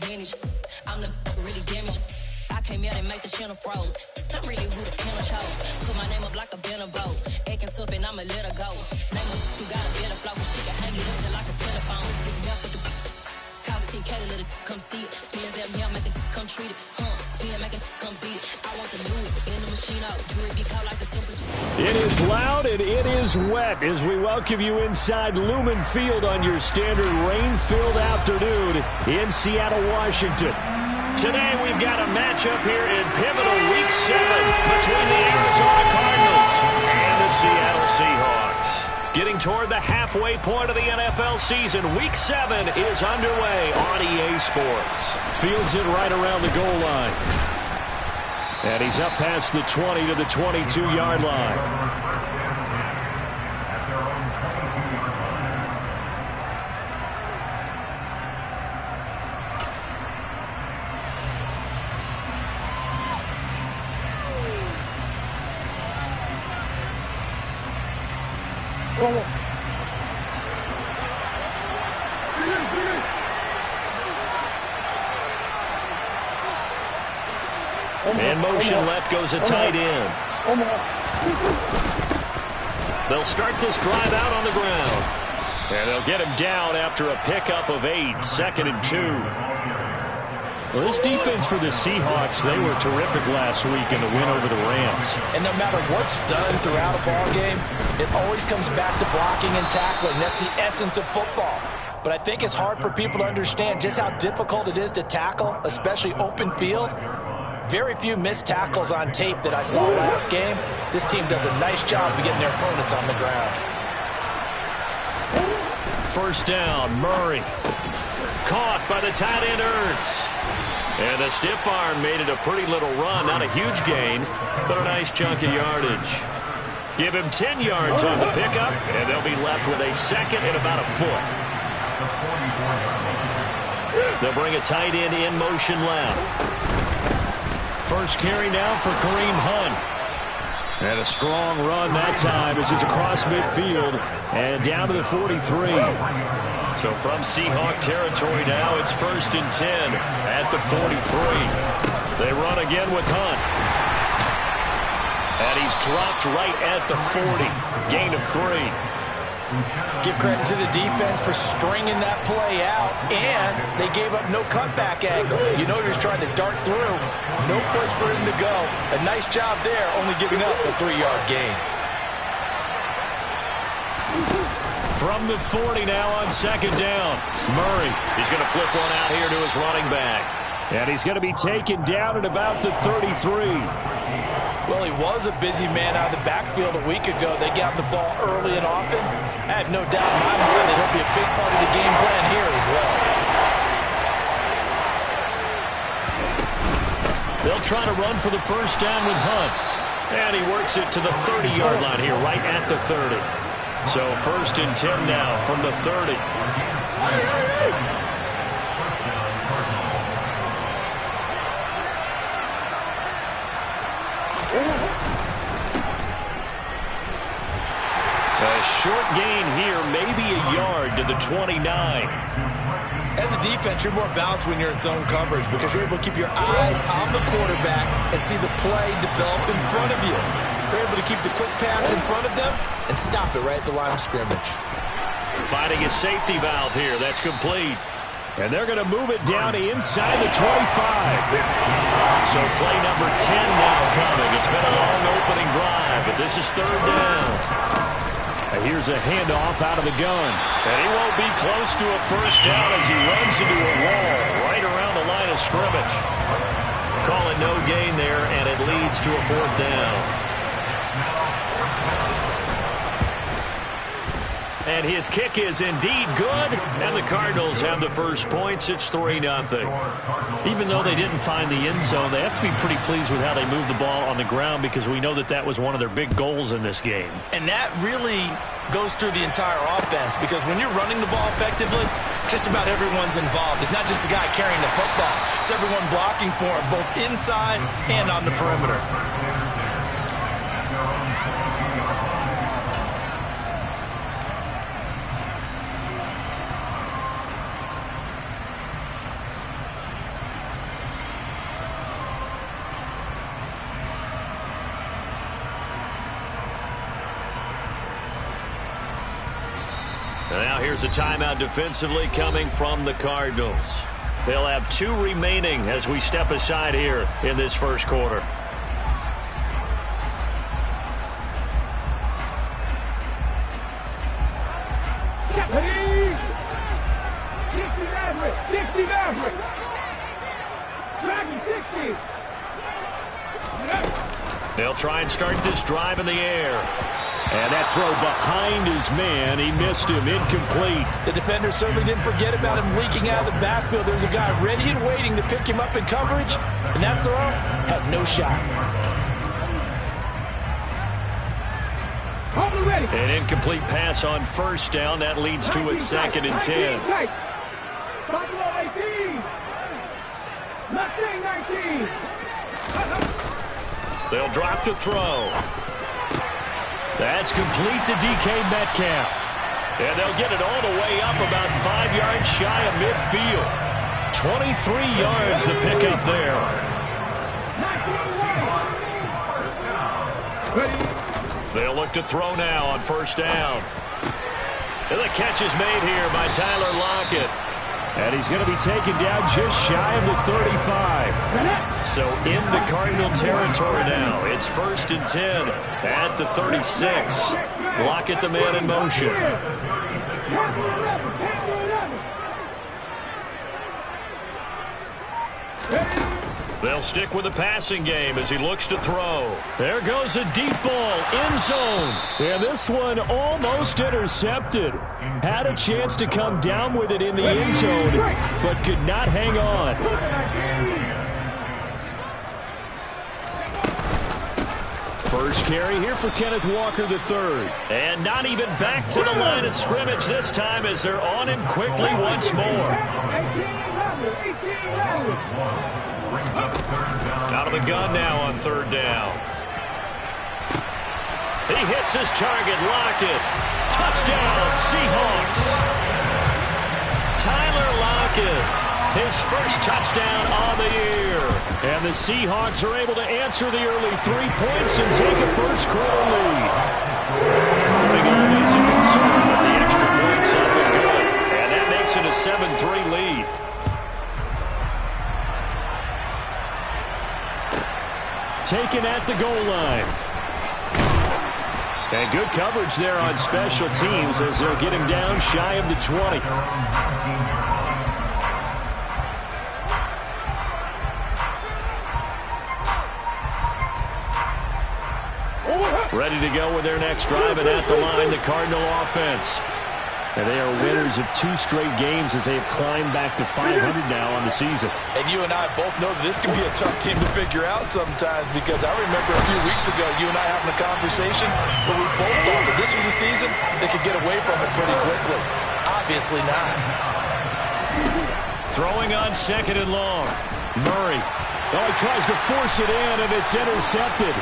vintage. I'm the really damaged. I came out and make the channel froze. I'm really who the panel chose. Put my name up like a banner boat. Acting tough and I'ma let her go. Name her who got a better flow. She can hang it up just like a telephone. Cost 10K to let it come see it. Hands down here, make it come treat it. Spin, make it come beat it. I want the new in the machine out. Jewelry be caught like a simple. It is loud and it is wet as we welcome you inside Lumen Field on your standard rain-filled afternoon in Seattle, Washington. Today we've got a matchup here in pivotal Week 7 between the Arizona Cardinals and the Seattle Seahawks. Getting toward the halfway point of the NFL season, Week 7 is underway on EA Sports. Fields it right around the goal line. And he's up past the 20 to the 22-yard line. In motion left goes a tight end. They'll start this drive out on the ground. And they'll get him down after a pickup of 8, 2nd and 2. Well, this defense for the Seahawks, they were terrific last week in the win over the Rams. And no matter what's done throughout a ball game, it always comes back to blocking and tackling. That's the essence of football. But I think it's hard for people to understand just how difficult it is to tackle, especially open field. Very few missed tackles on tape that I saw last game. This team does a nice job of getting their opponents on the ground. First down, Murray. Caught by the tight end, Ertz. And the stiff arm made it a pretty little run. Not a huge gain, but a nice chunk of yardage. Give him 10 yards on the pickup, and they'll be left with a 2nd and about a foot. They'll bring a tight end in motion left. First carry now for Kareem Hunt. And a strong run that time as it's across midfield and down to the 43. So from Seahawk territory now, it's 1st and 10 at the 43. They run again with Hunt. And he's dropped right at the 40. Gain of 3. Give credit to the defense for stringing that play out, and they gave up no cutback angle. You know you're just trying to dart through. No place for him to go. A nice job there, only giving up a 3-yard gain. From the 40 now on 2nd down. Murray, he's going to flip one out here to his running back. And he's going to be taken down at about the 33. Well, he was a busy man out of the backfield a week ago. They got the ball early and often. I have no doubt in my mind that he'll be a big part of the game plan here as well. They'll try to run for the first down with Hunt. And he works it to the 30-yard line here, right at the 30. So 1st and 10 now from the 30. A short gain here, maybe a yard to the 29. As a defense, you're more balanced when you're in zone coverage because you're able to keep your eyes on the quarterback and see the play develop in front of you. You're able to keep the quick pass in front of them and stop it right at the line of scrimmage. Finding a safety valve here. That's complete. And they're going to move it down inside the 25. So play number 10 now coming. It's been a long opening drive, but this is 3rd down. And here's a handoff out of the gun. And he won't be close to a first down as he runs into a wall right around the line of scrimmage. Call it no gain there, and it leads to a 4th down. And his kick is indeed good, and the Cardinals have the first points. It's 3-0. Even though they didn't find the end zone, they have to be pretty pleased with how they moved the ball on the ground because we know that that was one of their big goals in this game. And that really goes through the entire offense because when you're running the ball effectively, just about everyone's involved. It's not just the guy carrying the football. It's everyone blocking for him, both inside and on the perimeter. here's a timeout defensively coming from the Cardinals. They'll have 2 remaining as we step aside here in this first quarter. They'll try and start this drive in the air. And that throw behind his man, he missed him, incomplete. The defender certainly didn't forget about him leaking out of the backfield. There's a guy ready and waiting to pick him up in coverage, and that throw had no shot. An incomplete pass on first down. That leads to a 2nd and 10. They'll drop to throw. That's complete to DK Metcalf. And they'll get it all the way up about 5 yards shy of midfield. 23 yards the pickup there. They'll look to throw now on first down. And the catch is made here by Tyler Lockett. And he's going to be taken down just shy of the 35. So in the Cardinal territory now. It's 1st and 10 at the 36. Lockett the man in motion. They'll stick with the passing game as he looks to throw. There goes a deep ball, end zone. And this one almost intercepted. Had a chance to come down with it in the end zone, but could not hang on. First carry here for Kenneth Walker III. And not even back to the line of scrimmage this time as they're on him quickly once more. Out of the gun now on 3rd down. He hits his target, Lockett. Touchdown, Seahawks. Tyler Lockett, his first touchdown on the year. And the Seahawks are able to answer the early 3 points and take a first quarter lead. Footing always a concern, but the extra points up and good. And that makes it a 7-3 lead. Taken at the goal line. And good coverage there on special teams as they'll get him down shy of the 20. Ready to go with their next drive, and at the line, the Cardinal offense. And they are winners of 2 straight games as they have climbed back to 500 now on the season. And you and I both know that this can be a tough team to figure out sometimes, because I remember a few weeks ago you and I having a conversation where we both thought that this was a season they could get away from it pretty quickly. Obviously not. Throwing on 2nd and long. Murray. Oh, he tries to force it in, and it's intercepted.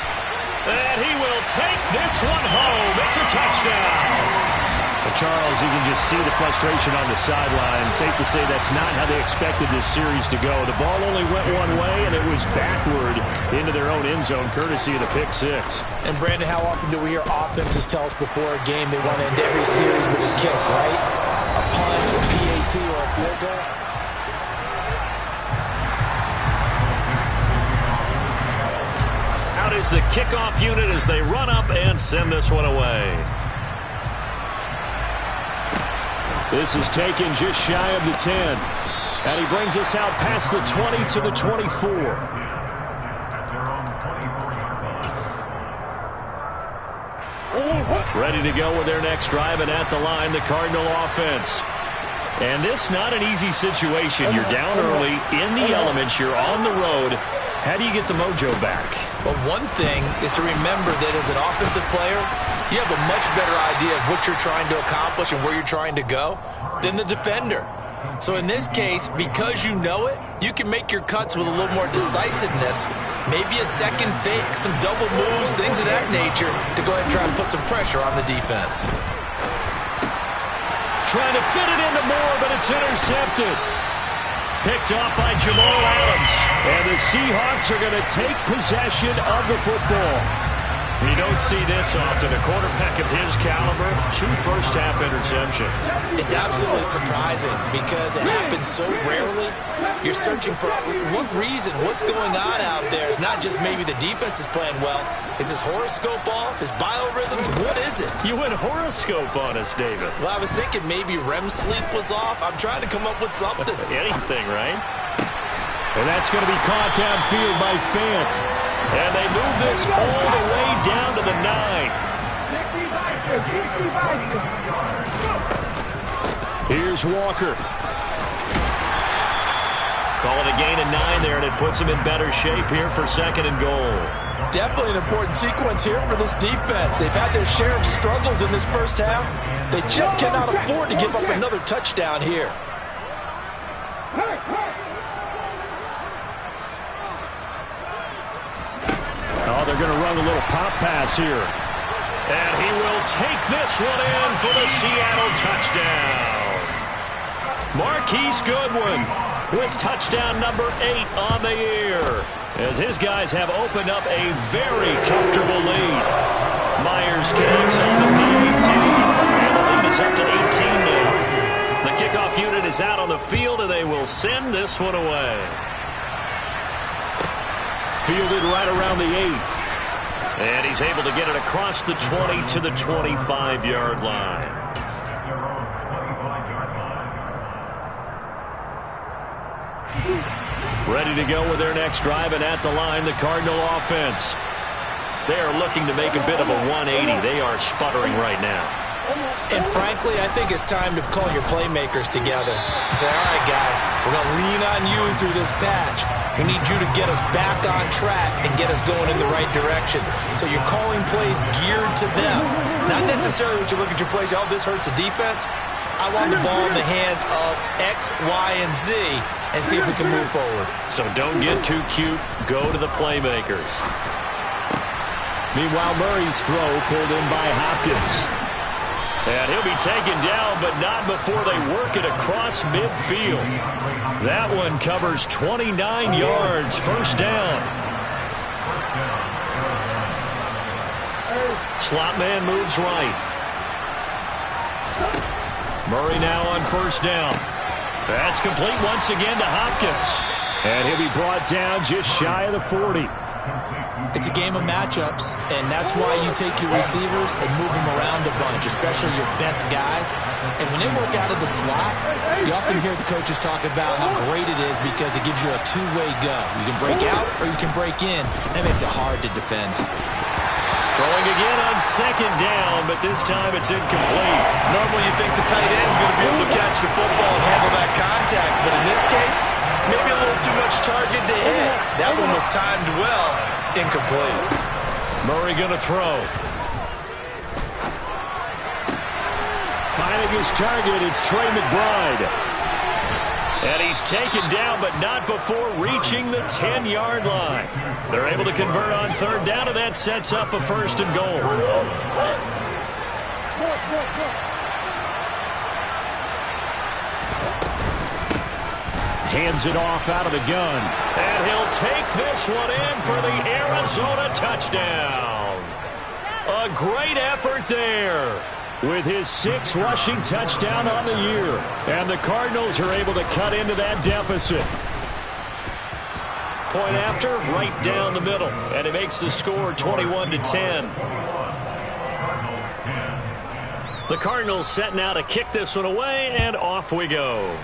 And he will take this one home. It's a touchdown. Charles, you can just see the frustration on the sideline. Safe to say that's not how they expected this series to go. The ball only went one way, and it was backward into their own end zone, courtesy of the pick 6. And, Brandon, how often do we hear offenses tell us before a game they want to end every series with a kick, right? A punt, a PAT, or a field goal? Out is the kickoff unit as they run up and send this one away. This is taken just shy of the 10. And he brings us out past the 20 to the 24. Ready to go with their next drive, and at the line, the Cardinal offense. And this not an easy situation. You're down early, in the elements, you're on the road. How do you get the mojo back? Well, one thing is to remember that as an offensive player, you have a much better idea of what you're trying to accomplish and where you're trying to go than the defender. So in this case, because you know it, you can make your cuts with a little more decisiveness, maybe a second fake, some double moves, things of that nature, to go ahead and try and put some pressure on the defense. Trying to fit it into Moore, but it's intercepted. Picked off by Jamal Adams. And the Seahawks are going to take possession of the football. You don't see this often. A quarterback of his caliber, 2 first-half interceptions. It's absolutely surprising because it happens so rarely. You're searching for what reason, what's going on out there. It's not just maybe the defense is playing well. Is his horoscope off? His biorhythms? What is it? You went horoscope on us, David. Well, I was thinking maybe REM sleep was off. I'm trying to come up with something. Anything, right? And that's going to be caught downfield by Fant. And they move this all the way down to the 9. Here's Walker. Call it a gain of 9 there, and it puts him in better shape here for 2nd and goal. Definitely an important sequence here for this defense. They've had their share of struggles in this first half. They just cannot afford to give up another touchdown here. Oh, they're going to run a little pop pass here. And he will take this one in for the Seattle touchdown. Marquise Goodwin with touchdown number 8 on the year, as his guys have opened up a very comfortable lead. Myers connects on the PAT, and the lead is up to 18 now. The kickoff unit is out on the field, and they will send this one away. Fielded right around the 8. And he's able to get it across the 20 to the 25-yard line. Ready to go with their next drive, and at the line, the Cardinal offense. They are looking to make a bit of a 180. They are sputtering right now. And frankly, I think it's time to call your playmakers together and say, all right, guys, we're going to lean on you through this patch. We need you to get us back on track and get us going in the right direction. So you're calling plays geared to them. Not necessarily when you look at your plays, oh, this hurts the defense. I want the ball in the hands of X, Y, and Z and see if we can move forward. So don't get too cute. Go to the playmakers. Meanwhile, Murray's throw pulled in by Hopkins. And he'll be taken down, but not before they work it across midfield. That one covers 29 yards, first down. Slot man moves right. Murray now on first down. That's complete once again to Hopkins. And he'll be brought down just shy of the 40. It's a game of matchups, and that's why you take your receivers and move them around a bunch, especially your best guys. And when they work out of the slot, you often hear the coaches talk about how great it is because it gives you a two-way go. You can break out or you can break in. That makes it hard to defend. Throwing again on second down, but this time it's incomplete. Normally you think the tight end's going to be able to catch the football and handle that contact, but in this case, maybe a little too much target to hit. That one was timed well. Incomplete. Murray going to throw. Finding his target, it's Trey McBride. And he's taken down, but not before reaching the 10-yard line. They're able to convert on third down, and that sets up a first and goal. Hands it off out of the gun. And he'll take this one in for the Arizona touchdown. A great effort there with his 6th rushing touchdown on the year. And the Cardinals are able to cut into that deficit. Point after, right down the middle. And it makes the score 21-10. The Cardinals set now to kick this one away, and off we go.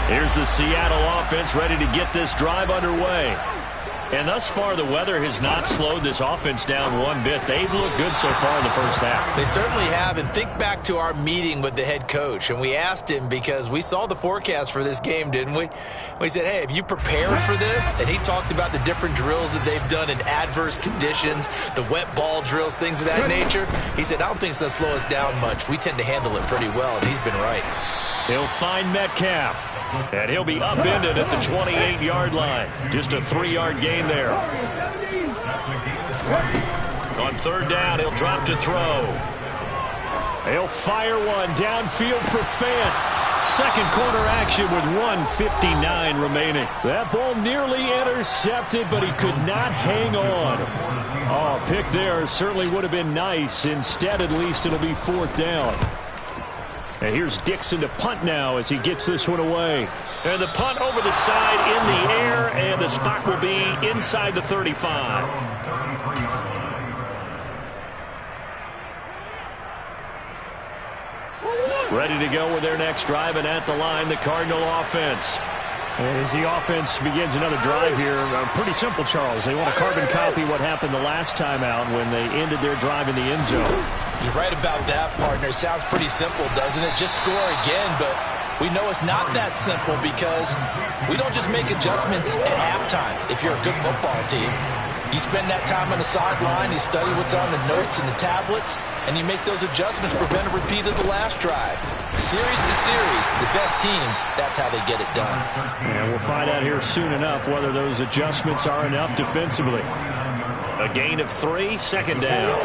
Here's the Seattle offense ready to get this drive underway. And thus far, the weather has not slowed this offense down one bit. They've looked good so far in the first half. They certainly have. And think back to our meeting with the head coach. And we asked him because we saw the forecast for this game, didn't we? We said, hey, have you prepared for this? And he talked about the different drills that they've done in adverse conditions, the wet ball drills, things of that nature. He said, I don't think it's going to slow us down much. We tend to handle it pretty well, and he's been right. He'll find Metcalf. And he'll be upended at the 28-yard line. Just a 3-yard gain there. On On third down, he'll drop to throw. He'll fire one downfield for Fant. Second quarter action with 1:59 remaining. That ball nearly intercepted, but he could not hang on. Oh, pick there certainly would have been nice. Instead, at least, it'll be fourth down. And here's Dixon to punt now as he gets this one away. And the punt over the side in the air, and the spot will be inside the 35. Ready to go with their next drive, and at the line, the Cardinal offense. And as the offense begins another drive here, pretty simple, Charles. They want to carbon copy what happened the last time out when they ended their drive in the end zone. You're right about that, partner. Sounds pretty simple, doesn't it? Just score again, but we know it's not that simple because we don't just make adjustments at halftime if you're a good football team. You spend that time on the sideline, you study what's on the notes and the tablets, and you make those adjustments, prevent a repeat of the last drive. Series to series, the best teams, that's how they get it done. And we'll find out here soon enough whether those adjustments are enough defensively. A gain of 3, second down.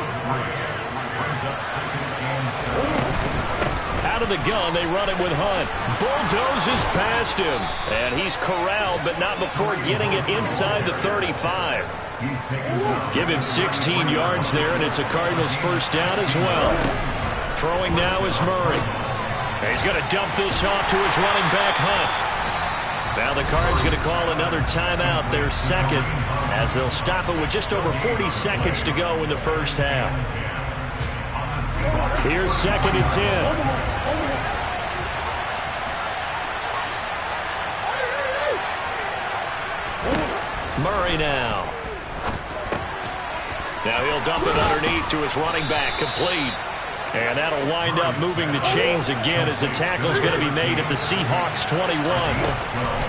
Out of the gun, they run it with Hunt. Bulldozes past him. And he's corralled, but not before getting it inside the 35. Give him 16 yards there, and it's a Cardinals first down as well. Throwing now is Murray. And he's going to dump this off to his running back, Hunt. Now the Cards going to call another timeout, their second, as they'll stop it with just over 40 seconds to go in the first half. Here's 2nd and 10. Murray now. Now he'll dump it underneath to his running back, complete. And that'll wind up moving the chains again as the tackle's going to be made at the Seahawks 21.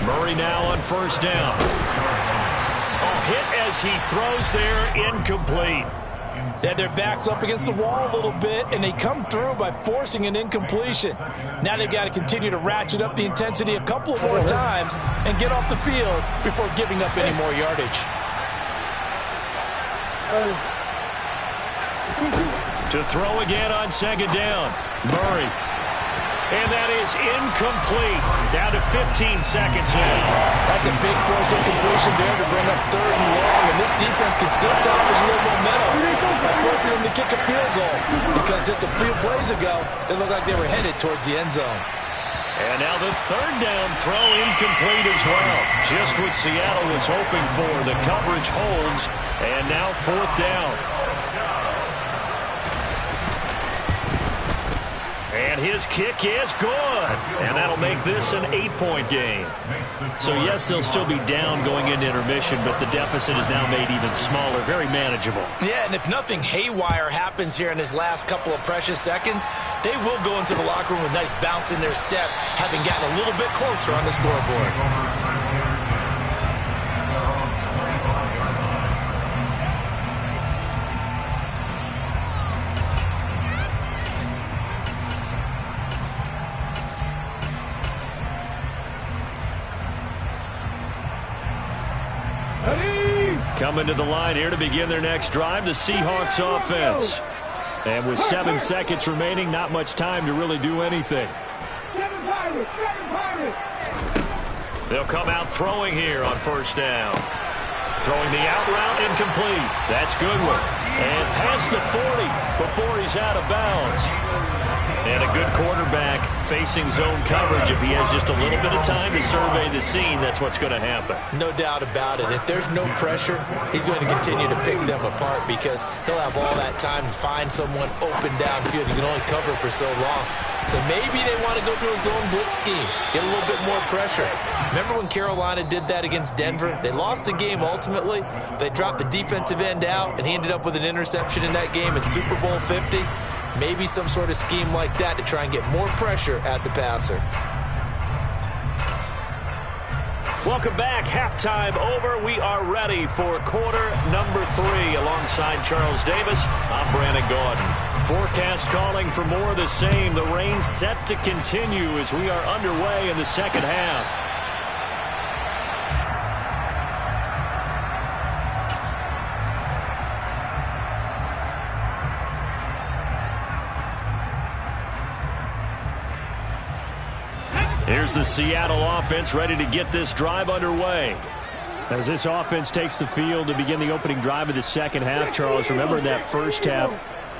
Murray now on first down. Oh, hit as he throws there, incomplete. They had their backs up against the wall a little bit, and they come through by forcing an incompletion. Now they've got to continue to ratchet up the intensity a couple of more times and get off the field before giving up any more yardage. To throw again on second down. Murray. And that is incomplete. Down to 15 seconds in. That's a big force of completion there to bring up 3rd and long. And this defense can still salvage a little momentum by forcing them to kick a field goal. Because just a few plays ago, it looked like they were headed towards the end zone. And now the 3rd down throw incomplete as well. Just what Seattle was hoping for. The coverage holds. And now 4th down. And his kick is good. And that'll make this an 8-point game. So, yes, they'll still be down going into intermission, but the deficit is now made even smaller, very manageable. Yeah, and if nothing haywire happens here in his last couple of precious seconds, they will go into the locker room with nice bounce in their step, having gotten a little bit closer on the scoreboard. Coming to the line here to begin their next drive, the Seahawks offense. And with 7 seconds remaining, not much time to really do anything. They'll come out throwing here on first down. Throwing the out route, incomplete. That's Goodwin. And past the 40 before he's out of bounds. And a good quarterback facing zone coverage. If he has just a little bit of time to survey the scene, that's what's going to happen. No doubt about it. If there's no pressure, he's going to continue to pick them apart because he'll have all that time to find someone open downfield. He can only cover for so long. So maybe they want to go to a zone blitz scheme, get a little bit more pressure. Remember when Carolina did that against Denver? They lost the game ultimately. They dropped the defensive end out, and he ended up with an interception in that game in Super Bowl 50. Maybe some sort of scheme like that to try and get more pressure at the passer. Welcome back. Halftime over. We are ready for quarter number 3. Alongside Charles Davis, I'm Brandon Gaudin. Forecast calling for more of the same. The rain set to continue as we are underway in the second half. Here's the Seattle offense ready to get this drive underway. As this offense takes the field to begin the opening drive of the second half, Charles, remember that first half,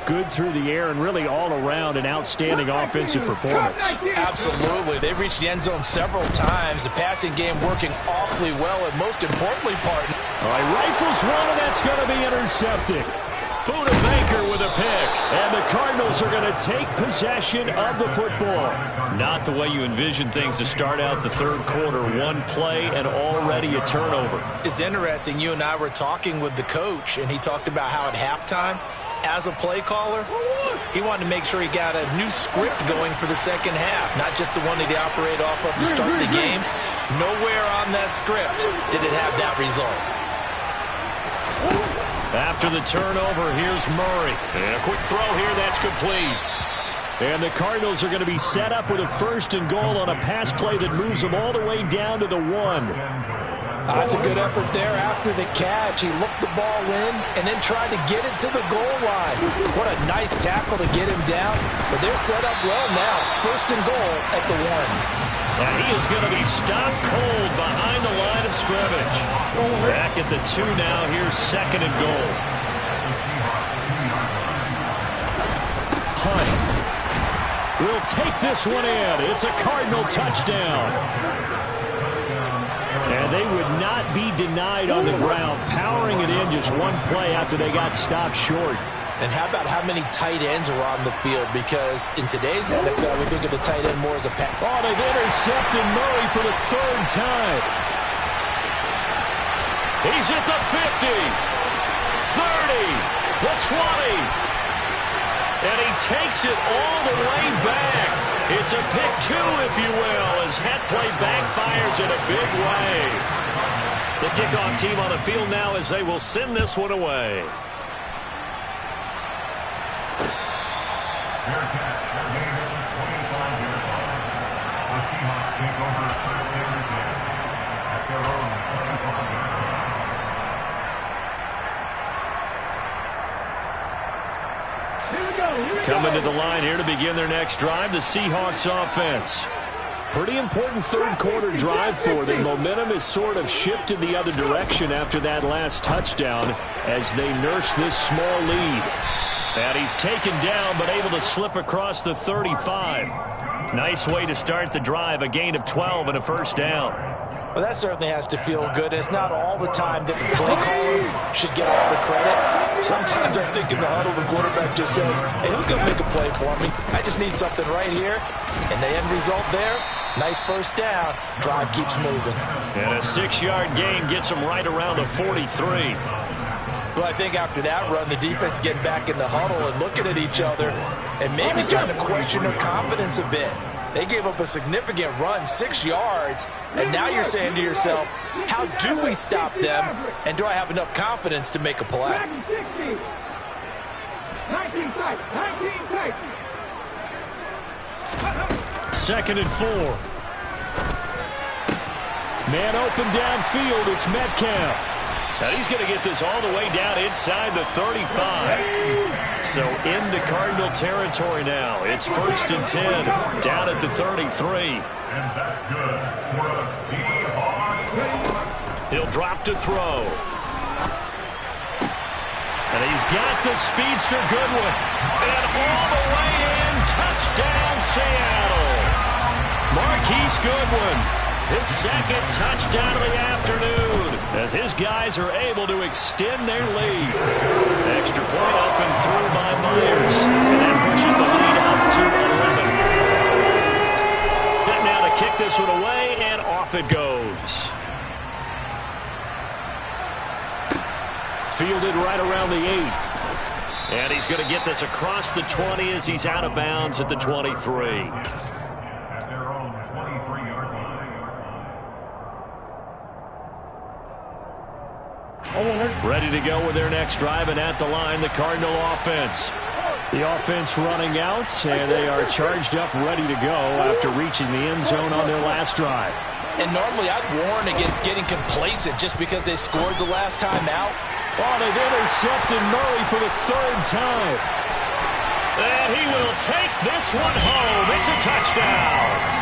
good through the air and really all around an outstanding offensive performance. Absolutely. They reached the end zone several times. The passing game working awfully well, and most importantly, partner. All right, rifles one, and that's going to be intercepted. Buda Baker with a pick, and the Cardinals are going to take possession of the football. Not the way you envision things to start out the third quarter. One play and already a turnover. It's interesting. You and I were talking with the coach, and he talked about how at halftime, as a play caller, he wanted to make sure he got a new script going for the second half, not just the one that he operated off of to start the game. Nowhere on that script did it have that result. After the turnover, here's Murray. And a quick throw here, that's complete. And the Cardinals are going to be set up with a first and goal on a pass play that moves them all the way down to the 1. That's a good effort there after the catch. He looked the ball in and then tried to get it to the goal line. What a nice tackle to get him down. But they're set up well now. First and goal at the 1. And he is going to be stopped cold behind the line of scrimmage. Back at the 2 now. Here's second and goal. Hunt will take this one in. It's a Cardinal touchdown. And they would not be denied on the ground, powering it in just one play after they got stopped short. And how about how many tight ends are on the field? Because in today's NFL, we think of the tight end more as a pass. Oh, they've intercepted Murray for the third time. He's at the 50, 30, the 20. And he takes it all the way back. It's a pick 2, if you will, as that play backfires in a big way. The kickoff team on the field now as they will send this one away. Coming to the line here to begin their next drive, the Seahawks offense. Pretty important third quarter drive for them. Momentum has sort of shifted the other direction after that last touchdown as they nurse this small lead. And he's taken down but able to slip across the 35. Nice way to start the drive, a gain of 12 and a first down. Well, that certainly has to feel good. It's not all the time that the play caller should get all the credit. Sometimes I think in the huddle, the quarterback just says, hey, who's going to make a play for me? I just need something right here. And the end result there, nice first down. Drive keeps moving. And a 6-yard gain gets them right around the 43. Well, I think after that run, the defense getting back in the huddle and looking at each other and maybe starting to question their confidence a bit. They gave up a significant run, 6 yards, and now you're saying to yourself, how do we stop them, and do I have enough confidence to make a play? 2nd and 4. Man open downfield, it's Metcalf. Now he's going to get this all the way down inside the 35. So into Cardinal territory now. It's 1st and 10, down at the 33. And that's good for the Seahawks. He'll drop to throw. And he's got the speedster Goodwin. And all the way in, touchdown Seattle. Marquise Goodwin, his second touchdown of the afternoon, as his guys are able to extend their lead. Extra point up and through by Myers, and that pushes the lead up to 11. Set now to kick this one away, and off it goes. Fielded right around the 8. And he's going to get this across the 20 as he's out of bounds at the 23. Ready to go with their next drive, and at the line, the Cardinal offense. The offense running out, and they are charged up, ready to go after reaching the end zone on their last drive. And normally I'd warn against getting complacent just because they scored the last time out. Oh, they've intercepted Murray for the 3rd time. And he will take this one home. It's a touchdown.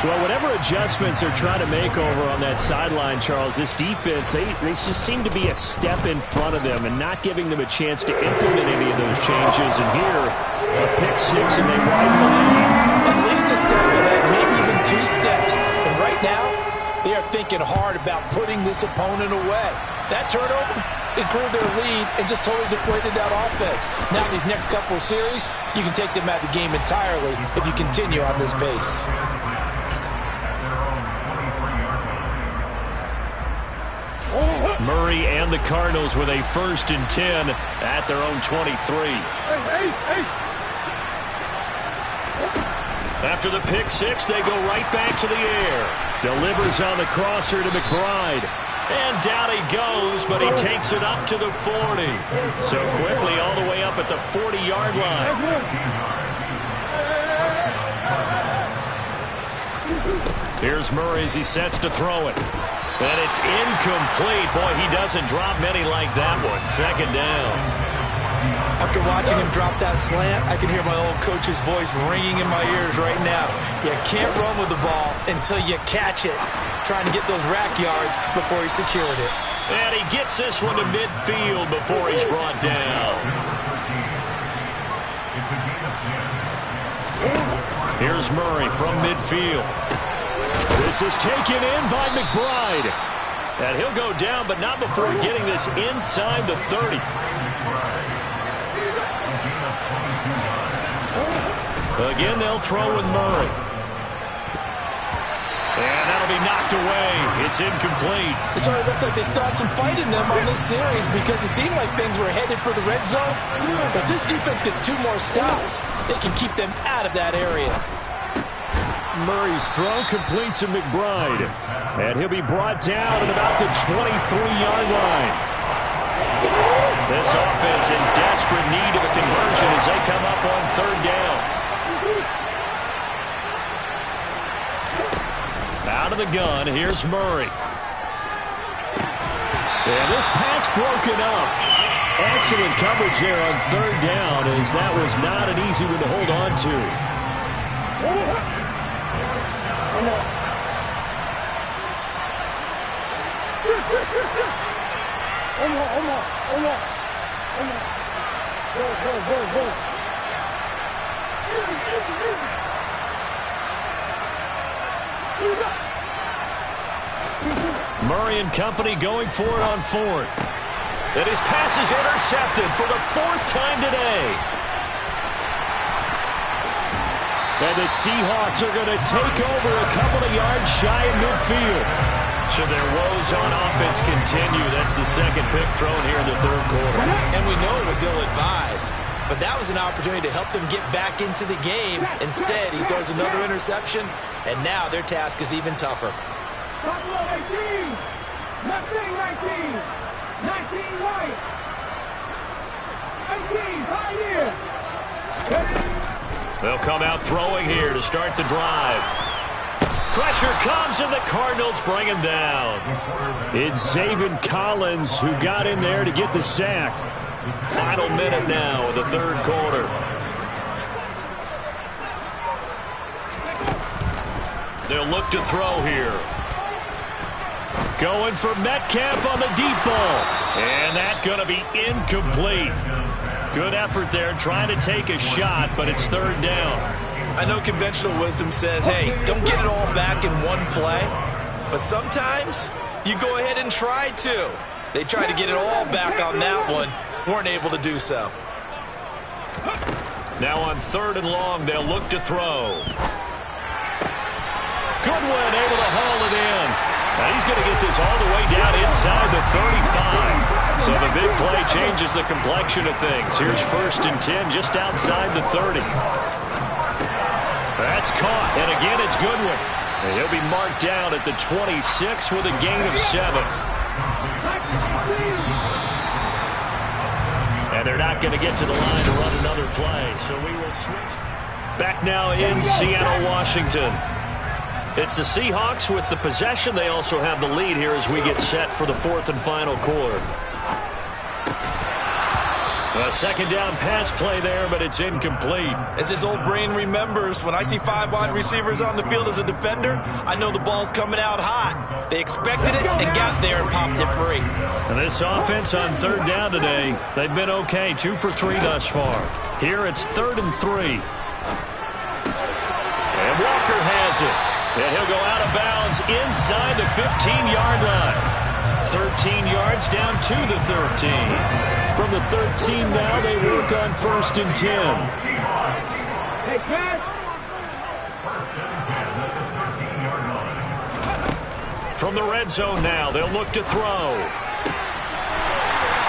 Well, whatever adjustments they're trying to make over on that sideline, Charles, this defense, they just seem to be a step in front of them and not giving them a chance to implement any of those changes. And here, a pick six, and they widen the lead. At least a step ahead, maybe even 2 steps. And right now, they are thinking hard about putting this opponent away. That turnover, it grew their lead and just totally depleted that offense. Now these next couple of series, you can take them out of the game entirely if you continue on this pace. Murray and the Cardinals with a 1st and 10 at their own 23. After the pick six, they go right back to the air. Delivers on the crosser to McBride. And down he goes, but he takes it up to the 40. So quickly all the way up at the 40-yard line. Here's Murray as he sets to throw it. And it's incomplete. Boy, he doesn't drop many like that one. 2nd down. After watching him drop that slant, I can hear my old coach's voice ringing in my ears right now. You can't run with the ball until you catch it. Trying to get those rack yards before he secured it. And he gets this one to midfield before he's brought down. Here's Murray from midfield. This is taken in by McBride. And he'll go down, but not before getting this inside the 30. Again, they'll throw with Murray. And that'll be knocked away. It's incomplete. It sort of looks like they still have some fight in them on this series because it seemed like things were headed for the red zone. But this defense gets 2 more stops. They can keep them out of that area. Murray's throw complete to McBride. And he'll be brought down at about the 23-yard line. This offense in desperate need of a conversion as they come up on 3rd down. Out of the gun, here's Murray. And this pass broken up. Excellent coverage there on 3rd down as that was not an easy one to hold on to. Murray and company going for it on 4th. And his pass is intercepted for the 4th time today. And the Seahawks are going to take over a couple of yards shy of midfield. So their woes on offense continue. That's the 2nd pick thrown here in the 3rd quarter. And we know it was ill-advised. But that was an opportunity to help them get back into the game. Instead, he throws another interception, and now their task is even tougher. 18, left wing 19, 19 right, 18 high here. They'll come out throwing here to start the drive. Pressure comes, and the Cardinals bring him down. It's Zaven Collins who got in there to get the sack. Final minute now of the 3rd quarter. They'll look to throw here. Going for Metcalf on the deep ball. And that's going to be incomplete. Good effort there trying to take a shot, but it's 3rd down. I know conventional wisdom says, hey, don't get it all back in one play. But sometimes you go ahead and try to. They tried to get it all back on that one. Weren't able to do so. Now on 3rd and long, they'll look to throw. Goodwin able to haul it in. Now he's going to get this all the way down inside the 35. So the big play changes the complexion of things. Here's 1st and 10 just outside the 30. That's caught, and again it's Goodwin. And he'll be marked down at the 26 with a gain of 7. And they're not going to get to the line to run another play, so we will switch. Back now in Seattle, Washington. It's the Seahawks with the possession. They also have the lead here as we get set for the 4th and final quarter. A second down pass play there, but it's incomplete. As his old brain remembers, when I see 5 wide receivers on the field as a defender, I know the ball's coming out hot. They expected it and got there and popped it free. And this offense on third down today, they've been okay, 2 for 3 thus far. Here it's 3rd and 3. And Walker has it. And he'll go out of bounds inside the 15-yard line. 13 yards down to the 13. From the 13 now, they work on 1st and 10. Hey, Pat. From the red zone now, they'll look to throw.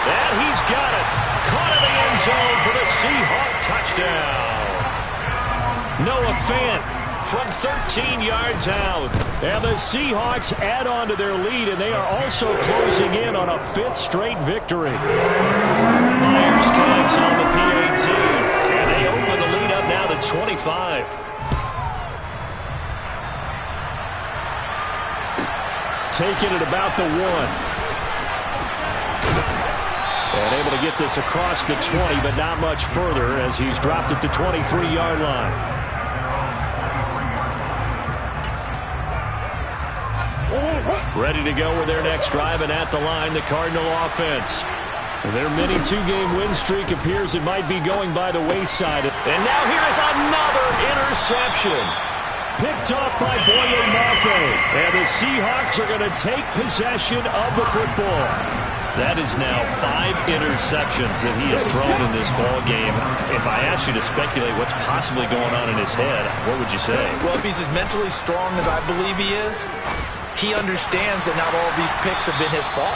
And he's got it. Caught in the end zone for the Seahawk touchdown. Noah Fant from 13 yards out. And the Seahawks add on to their lead, and they are also closing in on a 5th straight victory. Myers connects on the PAT, and they open the lead up now to 25. Taking it about the 1. And able to get this across the 20, but not much further as he's dropped it to 23-yard line. Ready to go with their next drive, and at the line, the Cardinal offense. Their mini 2-game win streak appears it might be going by the wayside. And now here is another interception. Picked off by Boye Mafe. And the Seahawks are going to take possession of the football. That is now 5 interceptions that he has thrown in this ball game. If I asked you to speculate what's possibly going on in his head, what would you say? Well, if he's as mentally strong as I believe he is, he understands that not all these picks have been his fault.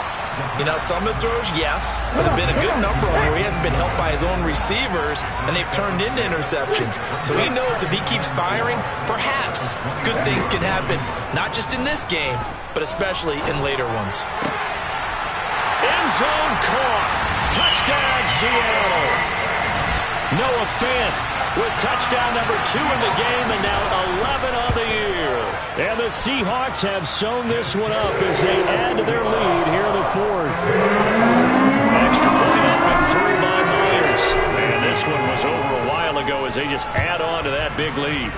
You know, some of the throws, yes, but there have been a good number of them where he hasn't been helped by his own receivers, and they've turned into interceptions. So he knows if he keeps firing, perhaps good things can happen, not just in this game, but especially in later ones. End zone caught. Touchdown, Seattle. Noah Fant with touchdown number 2 in the game, and now 11 on the year. And the Seahawks have sewn this one up as they add to their lead here in the 4th. Extra point up and through by Myers. And this one was over a while ago as they just add on to that big lead.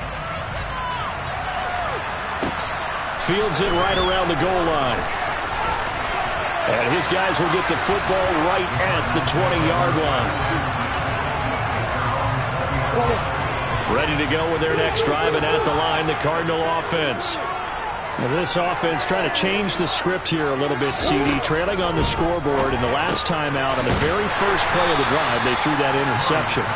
Fields it right around the goal line. And his guys will get the football right at the 20-yard line. Ready to go with their next drive, and at the line, the Cardinal offense. Now this offense trying to change the script here a little bit, CD. Trailing on the scoreboard, and the last time out on the very first play of the drive, they threw that interception.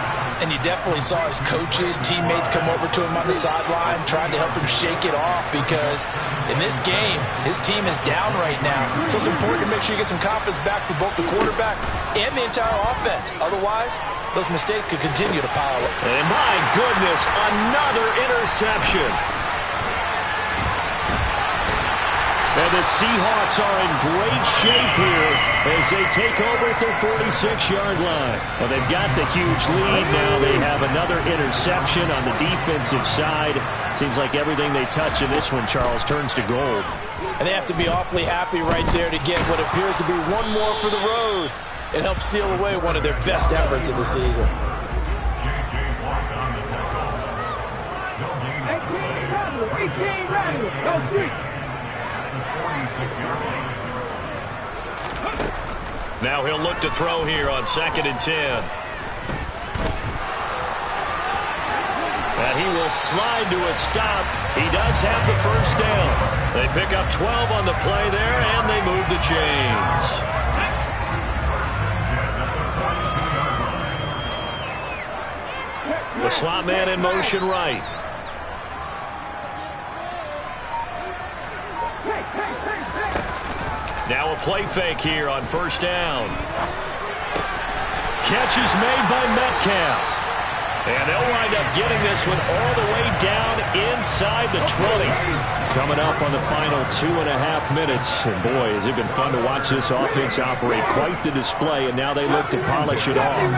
And you definitely saw his coaches, teammates come over to him on the sideline, trying to help him shake it off, because in this game, his team is down right now. So it's important to make sure you get some confidence back for both the quarterback and the entire offense. Otherwise, those mistakes could continue to pile up. And my goodness, another interception. And the Seahawks are in great shape here as they take over at their 46-yard line. Well, they've got the huge lead. Now they have another interception on the defensive side. Seems like everything they touch in this one, Charles, turns to gold. And they have to be awfully happy right there to get what appears to be one more for the road. It helps seal away one of their best efforts of the season. 18 rattle, go street. Now he'll look to throw here on 2nd and 10. And he will slide to a stop. He does have the first down. They pick up 12 on the play there, and they move the chains. The slot man in motion right. Now a play fake here on 1st down. Catch is made by Metcalf. And they'll wind up getting this one all the way down inside the 20. Coming up on the final 2.5 minutes. And boy, has it been fun to watch this offense operate. Quite the display, and now they look to polish it off.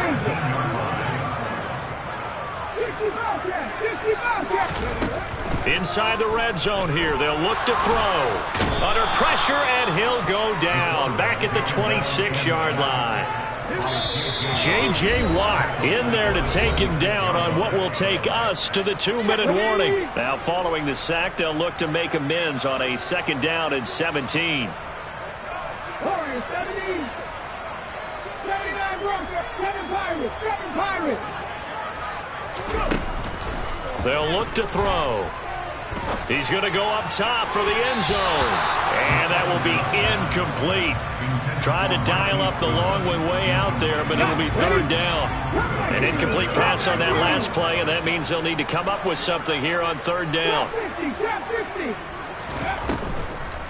Inside the red zone here, they'll look to throw. Under pressure, and he'll go down. Back at the 26-yard line. J.J. Watt in there to take him down on what will take us to the 2-minute warning. Now, following the sack, they'll look to make amends on a 2nd down and 17. 79 Broncos, 7 Pirates, 7 Pirates. They'll look to throw. He's going to go up top for the end zone. And that will be incomplete. Tried to dial up the long way out there, but it'll be 3rd down. An incomplete pass on that last play, and that means they'll need to come up with something here on 3rd down.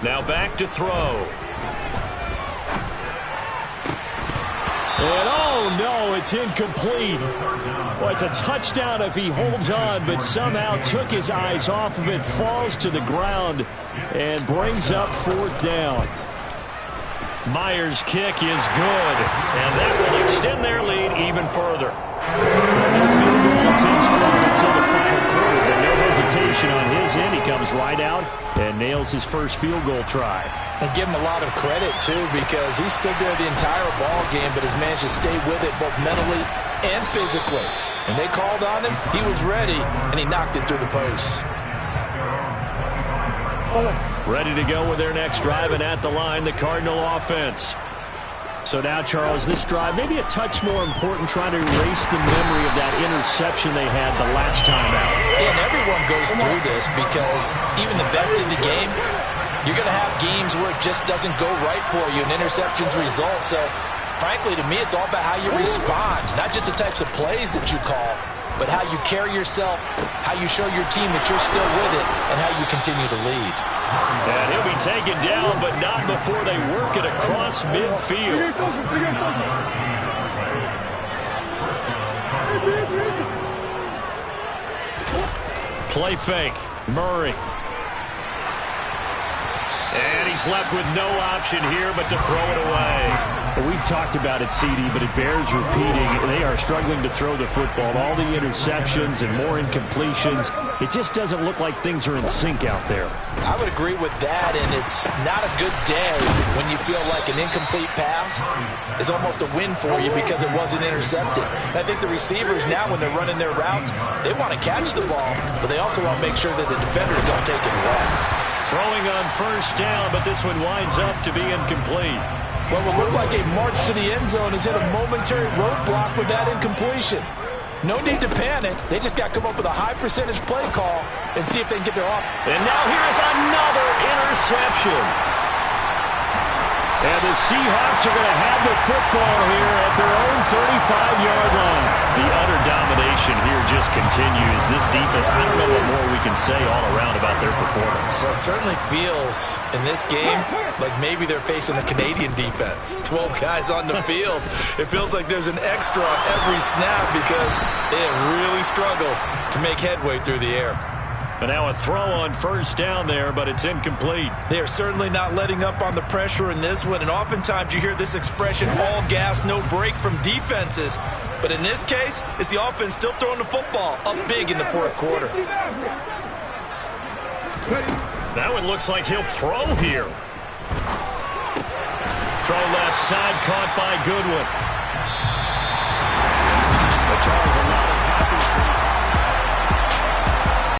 Now back to throw. And oh no, it's incomplete. Well, it's a touchdown if he holds on, but somehow took his eyes off of it, falls to the ground, and brings up 4th down. Myers' kick is good, and that will extend their lead even further. No field goal attempts for him until the final quarter, but no hesitation on his end. He comes right out and nails his first field goal try. And give him a lot of credit, too, because he stood there the entire ball game, but has managed to stay with it both mentally and physically. When they called on him, he was ready, and he knocked it through the posts. Ready to go with their next drive, and at the line, the Cardinal offense. So now, Charles, this drive maybe a touch more important, trying to erase the memory of that interception they had the last time out. Yeah, and everyone goes through this because even the best in the game, you're going to have games where it just doesn't go right for you, and interceptions result. So, frankly, to me, it's all about how you respond, not just the types of plays that you call, but how you carry yourself, how you show your team that you're still with it, and how you continue to lead. And he'll be taken down, but not before they work it across midfield. Play fake. Murray. And he's left with no option here but to throw it away. Well, we've talked about it, CD, but it bears repeating. They are struggling to throw the football. All the interceptions and more incompletions. It just doesn't look like things are in sync out there. I would agree with that, and it's not a good day when you feel like an incomplete pass is almost a win for you because it wasn't intercepted. And I think the receivers now, when they're running their routes, they want to catch the ball, but they also want to make sure that the defenders don't take it away. Throwing on 1st down, but this one winds up to be incomplete. What will look like a march to the end zone has hit a momentary roadblock with that incompletion. No need to panic. They just got to come up with a high percentage play call and see if they can get their off. And now here's another interception. And the Seahawks are going to have the football here at their own 35-yard line. The utter domination here just continues. This defense, I don't know what more we can say all around about their performance. Well, it certainly feels in this game like maybe they're facing a Canadian defense. 12 guys on the field. It feels like there's an extra on every snap because they have really struggled to make headway through the air. And now a throw on 1st down there, but it's incomplete. They are certainly not letting up on the pressure in this one, and oftentimes you hear this expression, all gas, no break from defenses. But in this case, it's the offense still throwing the football up big in the 4th quarter. That one looks like he'll throw here. Throw left side, caught by Goodwin.